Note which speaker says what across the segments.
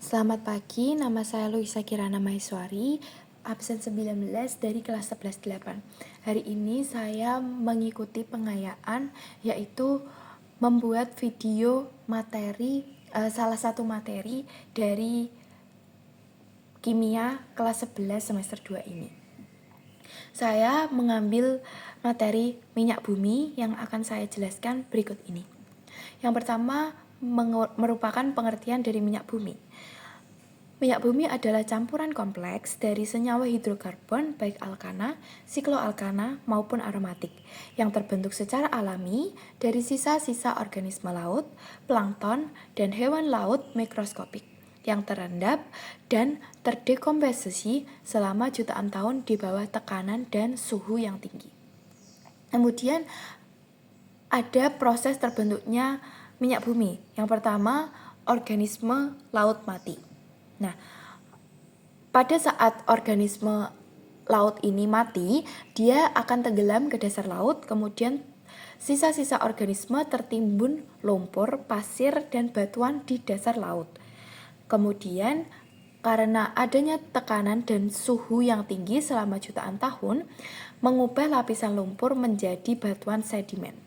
Speaker 1: Selamat pagi, nama saya Luisa Kirana Maheswari, absen 19 dari kelas 11-8. Hari ini saya mengikuti pengayaan, yaitu membuat video materi, salah satu materi dari kimia kelas 11 semester 2 ini. Saya mengambil materi minyak bumi yang akan saya jelaskan berikut ini. Yang pertama merupakan pengertian dari minyak bumi. Minyak bumi adalah campuran kompleks dari senyawa hidrokarbon baik alkana, sikloalkana, maupun aromatik yang terbentuk secara alami dari sisa-sisa organisme laut, plankton, dan hewan laut mikroskopik yang terendap dan terdekomposisi selama jutaan tahun di bawah tekanan dan suhu yang tinggi. Kemudian ada proses terbentuknya minyak bumi. Yang pertama, organisme laut mati. Nah, pada saat organisme laut ini mati, dia akan tenggelam ke dasar laut, kemudian sisa-sisa organisme tertimbun lumpur, pasir, dan batuan di dasar laut. Kemudian, karena adanya tekanan dan suhu yang tinggi selama jutaan tahun, mengubah lapisan lumpur menjadi batuan sedimen.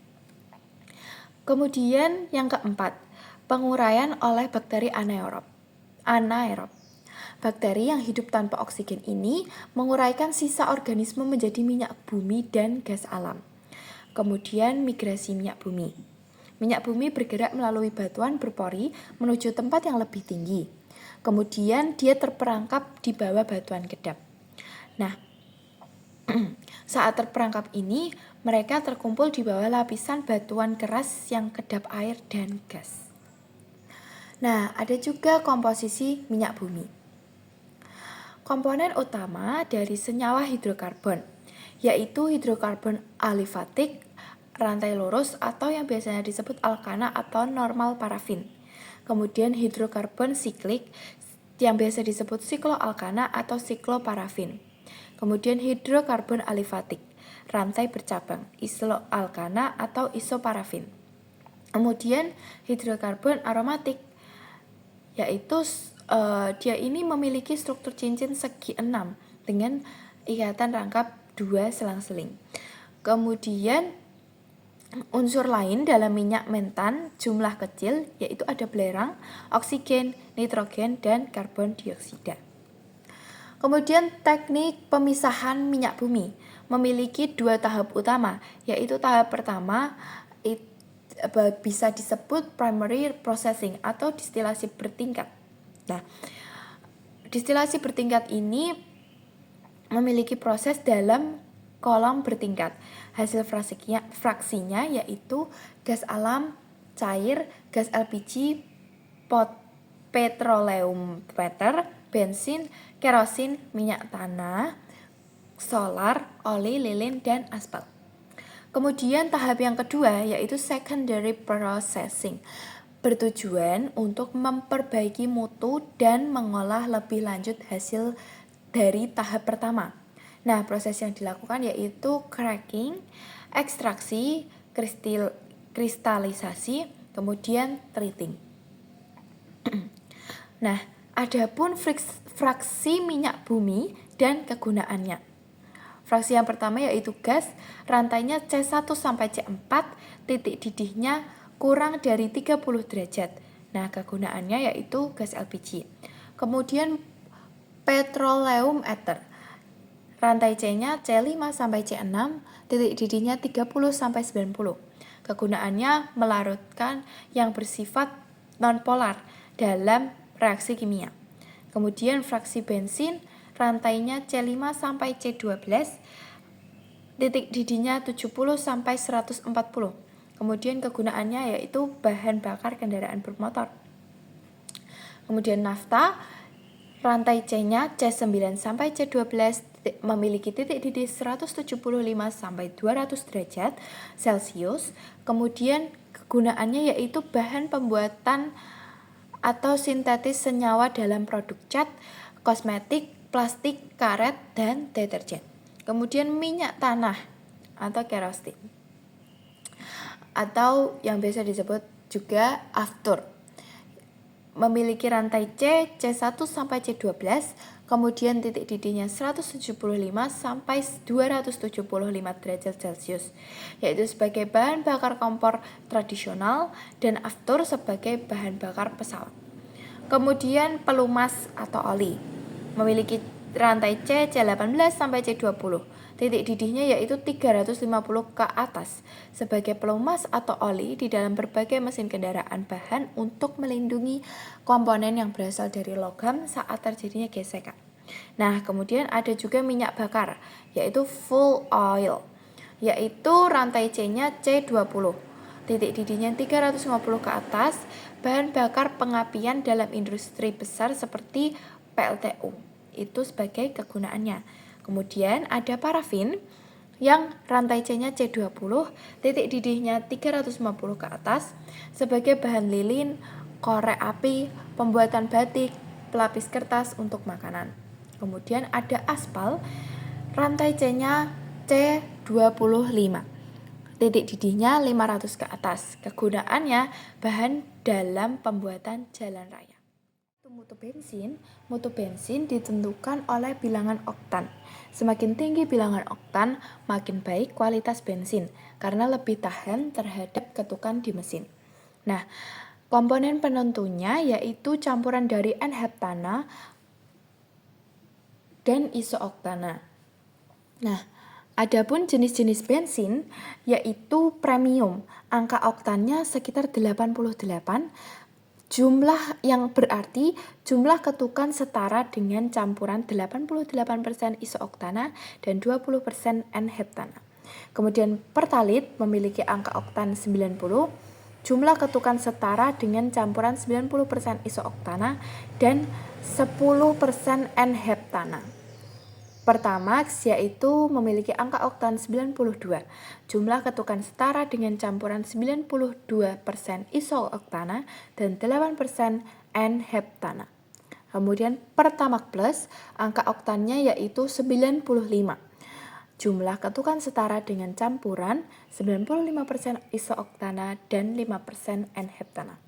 Speaker 1: Kemudian yang keempat, penguraian oleh bakteri anaerob. Bakteri yang hidup tanpa oksigen ini menguraikan sisa organisme menjadi minyak bumi dan gas alam. Kemudian migrasi minyak bumi. Minyak bumi bergerak melalui batuan berpori menuju tempat yang lebih tinggi. Kemudian dia terperangkap di bawah batuan kedap. Nah, saat terperangkap ini, mereka terkumpul di bawah lapisan batuan keras yang kedap air dan gas. Nah, ada juga komposisi minyak bumi. Komponen utama dari senyawa hidrokarbon, yaitu hidrokarbon alifatik, rantai lurus atau yang biasanya disebut alkana atau normal parafin. Kemudian hidrokarbon siklik yang biasa disebut sikloalkana atau sikloparafin. Kemudian hidrokarbon alifatik, rantai bercabang, isoalkana atau isoparafin. Kemudian hidrokarbon aromatik, yaitu dia ini memiliki struktur cincin segi 6 dengan ikatan rangkap 2 selang-seling. Kemudian unsur lain dalam minyak mentan jumlah kecil, yaitu ada belerang, oksigen, nitrogen, dan karbon dioksida. Kemudian teknik pemisahan minyak bumi memiliki 2 tahap utama, yaitu tahap pertama bisa disebut primary processing atau distilasi bertingkat. Nah, distilasi bertingkat ini memiliki proses dalam kolom bertingkat. Hasil fraksinya yaitu gas alam, cair, gas LPG, petroleum water, bensin, kerosin, minyak tanah, solar, oli, lilin, dan aspal. Kemudian tahap yang kedua yaitu secondary processing, bertujuan untuk memperbaiki mutu dan mengolah lebih lanjut hasil dari tahap pertama. Nah, proses yang dilakukan yaitu cracking, ekstraksi, kristalisasi, kemudian treating. Nah, adapun fraksi minyak bumi dan kegunaannya. Fraksi yang pertama yaitu gas, rantainya C1 sampai C4, titik didihnya kurang dari 30 derajat. Nah, kegunaannya yaitu gas LPG. Kemudian petroleum ether. Rantai C-nya C5 sampai C6, titik didihnya 30 sampai 90. Kegunaannya melarutkan yang bersifat nonpolar dalam reaksi kimia. Kemudian fraksi bensin, rantainya C5 sampai C12, titik didihnya 70 sampai 140. Kemudian kegunaannya yaitu bahan bakar kendaraan bermotor. Kemudian nafta, rantai C-nya C9 sampai C12 memiliki titik didih 175 sampai 200 derajat Celcius. Kemudian kegunaannya yaitu bahan pembuatan atau sintetis senyawa dalam produk cat, kosmetik, plastik, karet, dan deterjen. Kemudian minyak tanah atau kerosin, atau yang biasa disebut juga aftur. memiliki rantai C1 sampai C12, kemudian titik didihnya 175 sampai 275 derajat Celcius, yaitu sebagai bahan bakar kompor tradisional dan aftur sebagai bahan bakar pesawat. Kemudian pelumas atau oli memiliki rantai C18 sampai C20. Titik didihnya yaitu 350 ke atas sebagai pelumas atau oli di dalam berbagai mesin kendaraan bahan untuk melindungi komponen yang berasal dari logam saat terjadinya gesekan. Nah, kemudian ada juga minyak bakar yaitu fuel oil, yaitu rantai C-nya C20. Titik didihnya 350 ke atas, bahan bakar pengapian dalam industri besar seperti PLTU. Itu sebagai kegunaannya. Kemudian ada parafin yang rantai C-nya C20, titik didihnya 350 ke atas sebagai bahan lilin, korek api, pembuatan batik, pelapis kertas untuk makanan. Kemudian ada aspal, rantai C-nya C25. Titik didihnya 500 ke atas. Kegunaannya bahan dalam pembuatan jalan raya. Mutu bensin ditentukan oleh bilangan oktan. Semakin tinggi bilangan oktan, makin baik kualitas bensin karena lebih tahan terhadap ketukan di mesin. Nah, komponen penentunya yaitu campuran dari N-heptana dan isooktana. Nah, adapun jenis-jenis bensin yaitu premium, angka oktannya sekitar 88, jumlah yang berarti jumlah ketukan setara dengan campuran 88% isooktana dan 20% N-heptana. Kemudian pertalit memiliki angka oktan 90, jumlah ketukan setara dengan campuran 90% isooktana dan 10% N-heptana. Pertamax yaitu memiliki angka oktan 92, jumlah ketukan setara dengan campuran 92% isooktana dan 8% N-heptana. Kemudian Pertamax Plus, angka oktannya yaitu 95, jumlah ketukan setara dengan campuran 95% isooktana dan 5% N-heptana.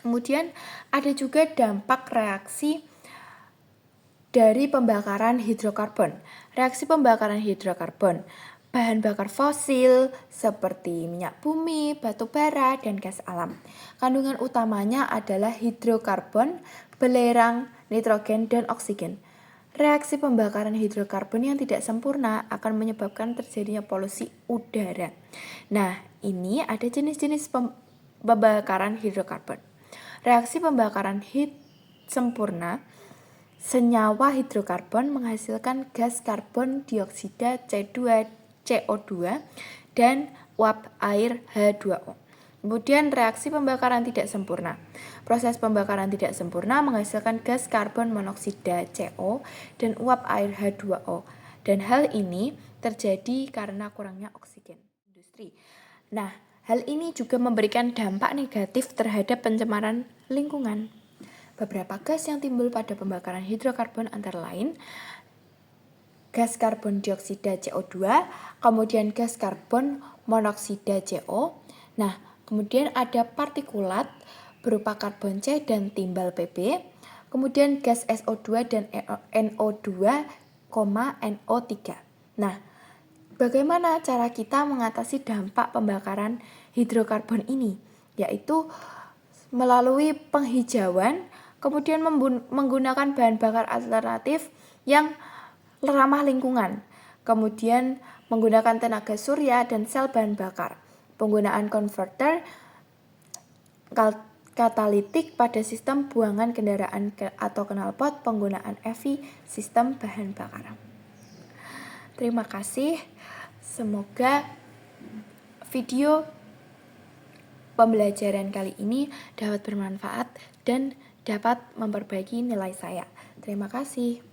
Speaker 1: Kemudian ada juga dampak reaksi dari pembakaran hidrokarbon. Reaksi pembakaran hidrokarbon, bahan bakar fosil seperti minyak bumi, batu bara, dan gas alam. Kandungan utamanya adalah hidrokarbon, belerang, nitrogen, dan oksigen. Reaksi pembakaran hidrokarbon yang tidak sempurna akan menyebabkan terjadinya polusi udara. Nah, ini ada jenis-jenis pembakaran hidrokarbon. Reaksi pembakaran sempurna, senyawa hidrokarbon menghasilkan gas karbon dioksida CO2 dan uap air H2O. Kemudian reaksi pembakaran tidak sempurna. Proses pembakaran tidak sempurna menghasilkan gas karbon monoksida CO dan uap air H2O. Dan hal ini terjadi karena kurangnya oksigen industri. Nah, hal ini juga memberikan dampak negatif terhadap pencemaran lingkungan. Beberapa gas yang timbul pada pembakaran hidrokarbon antara lain gas karbon dioksida CO2, kemudian gas karbon monoksida CO. Nah, kemudian ada partikulat berupa karbon C dan timbal Pb, kemudian gas SO2 dan NO2, NO3. Nah, bagaimana cara kita mengatasi dampak pembakaran hidrokarbon ini? Yaitu melalui penghijauan, kemudian menggunakan bahan bakar alternatif yang ramah lingkungan, kemudian menggunakan tenaga surya dan sel bahan bakar, penggunaan konverter katalitik pada sistem buangan kendaraan atau knalpot, penggunaan EV sistem bahan bakar. Terima kasih, semoga video pembelajaran kali ini dapat bermanfaat dan dapat memperbaiki nilai saya. Terima kasih.